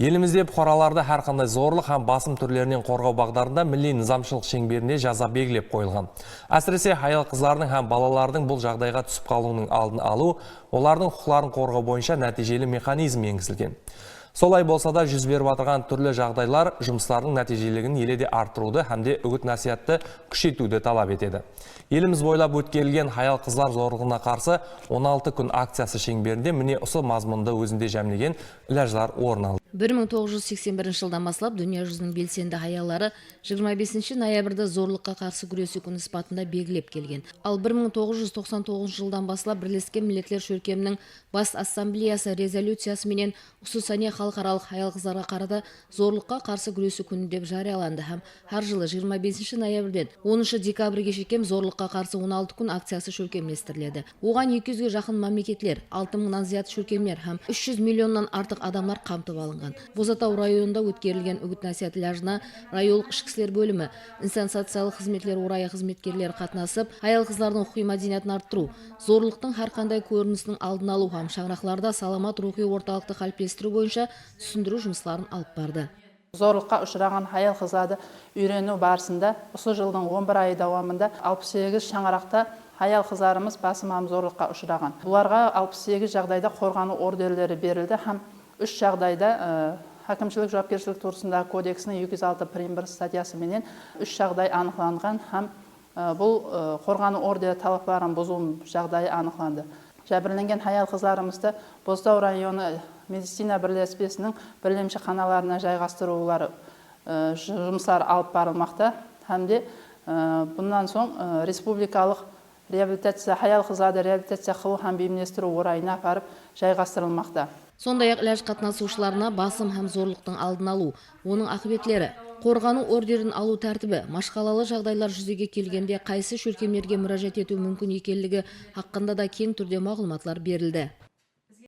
Елімізде бұқараларды har qanday зорлық һәм басым түрлерінен қорғау бағдарында милли низамшылық шеңберінде жаза белгілеп қойылған. Әсіресе аял қызлардың һәм балалардың бұл жағдайға түсіп қалуының алдын алу, олардың құқыларын қорғау бойынша нәтижелі механизм енгізілген. Солай болса да жүз беріп отырған түрлі жағдайлар жұмыстардың нәтижелігін еледе арттыруды һәмде үгіт насихатты күшейтуді талап етеді. Еліміз бойлап өткерілген аял қызлар зорлығына қарсы 16 күн акциясы шеңберінде міне осы мазмұнды өзінде жәмлеген ләжлар орын алды. 1981 жылдан бастап дүние жүзінің белсенді аялары 25 ноябрьда зорлыққа қарсы күресу күні сипатында белгілеп келген. Ал 1999 жылдан бастап Бірлескен Милләтлер Шөркемінің бас ассамблеясы резолюциясы менен Усусания халықаралық аял қыздарға қарата зорлыққа қарсы күресу күні деп жарияланды һәм har жылы 25 ноябрьден 10 декабрьге шекем зорлыққа қарсы 16 күн акциясы шөркемлестіріледі. Оған 200-ге жақын мемлекетлер, 6000-нан зият шөркемлер һәм 300 миллионнан артық адамдар қамтып алынған. Бозатау районында өткерілген үгіт насихат лажына райолық ішкі істер бөлімі, инсан социалдық қызметлер орайы қызметкерлері қатынасып, аял қыздардың құқи мәдениетін арттыру, зорлықтың har қандай көрінісінің алдын алу һәм шаңырақларда саламат рухи орталықты қалыптастыру бойынша түсіндіру жұмыстарын алып барды. Зорлыққа ұшыраған аял қыздарды үйрену барысында осы жылдың 11 айы давамында 68 шаңырақта аял қыздарымыз басым зорлыққа ұшыраған. Бұларға 68 жағдайда қорғану ордерлері берілді һәм 3 жағдайда әкімшілік жауапкершілік турасындағы кодексінің 206-1 статьясы менен 3 жағдай анықталған һәм бұл қорғану ордері талаптарын бұзу жағдайы анықталды. Жәбірленген аял қыздарымызды Бозатау районы медицина бірлеспесінің бірлемші қаналарына жайғастырулары жұмыстар алып барылмақта һәмде бұндан соң республикалық аял қыздарды реабилитация қылу һәм бейімдестіру орайына апарып жайғастырылмақта. Сондай-ақ ләж қатынасушыларына басым һәм зорлықтың алдын алу, оның ақыбетлері, қорғану ордерін алу тәртібі, машқалалы жағдайлар жүзеге келгенде қайсы шөркемлерге mürajaat ету мүмкін екенлігі хақында да кең түрде мағлұматлар берілді.